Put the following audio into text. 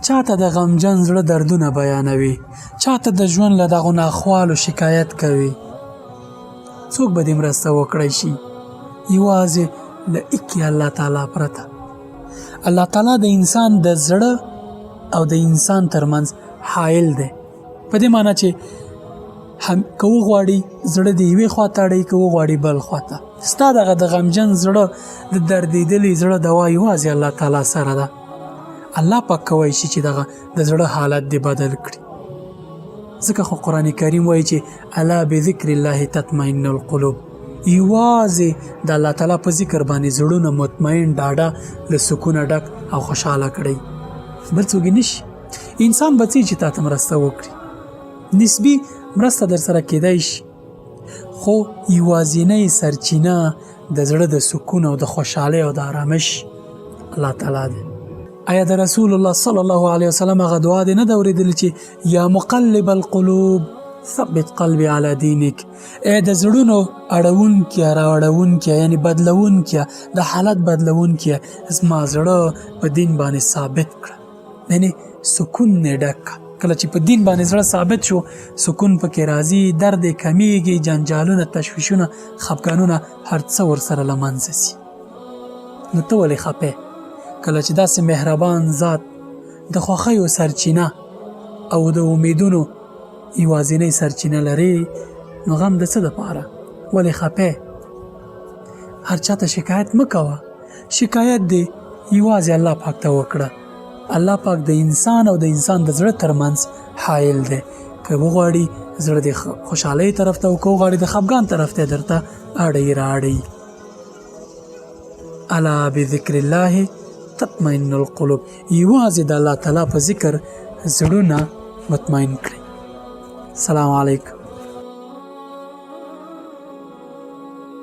چاته د غمجن زړه دردونه بیانوي، چاته د ژوند له دغو ناخوالو شکایت کوي. څوک به دې مرسته وکړی شي یوازې له اکی الله تعالی پرته. الله تعالی د انسان د زړه او د انسان ترمنځ حایل دی، په دې معنی چې که وغواړي زړه د یوې خوا تړی، که وغواړي بل خوا ته. ستا دغه د غمجن زړه د دردېدلي زړه دوا یوازې الله تعالی سره ده. الله پاک کولی شي چې دغه د زړه حالت دې بدل کړي. ځکه خو قرآن کریم وایي چې الا بذکر الله تطمئن القلوب، یوازې د الله تعالی په ذکر باندې زړونه مطمئن، ډاډه، له سکونه ډک او خوشحاله کړئ. بل څوک نشي. انسان به څه چې تا ته مرسته وکړي، نسبي مرسته در سره کېدای شي، خو یوازینۍ سرچینه د زړه د سکون او د خوشحالۍ او د آرامش الله تعالی دی. آیا د رسول الله صلی الله علیه وسلم هغه دعا دې نه ده اورېدلې چې یا مقلب القلوب ثبت قلبي علی دینک؟ ای د زړونو اړونکیه، راوړونکیه، یعنی بدلونکیه، د حالت بدلونکیه، زما زړه په دین باندې ثابت کړه، یعنی سکون نه ډک. کله چې په دین باندې زړه ثابت شو، سکون پکې راځي، درد یې کمیږي، جنجالونه، تشویشونه، خفګانونه هر څه ورسره له منځه ځي. نو ته ولې خفه؟ کله چې داسې مهربان ذات د خوښیو سرچینه او د امیدونو یوازینۍ سرچینه لري، نو غم د څه دپاره؟ ولې خفه؟ هر چاته شکایت مه کوه، شکایت دې یوازې الله پاک ته وکړه. الله پاک د انسان او د انسان د زړه ترمنځ حایل دی. که وغواړي زړه د خوشحالۍ طرف ته، او که وغواړي د خفګان طرف ته درته اړوي رااړوي. الا بذکر الله تطمئن القلوب، یوازې د الله تعالی په ذکر زړونه مطمئن کړئ. السلام علیکم.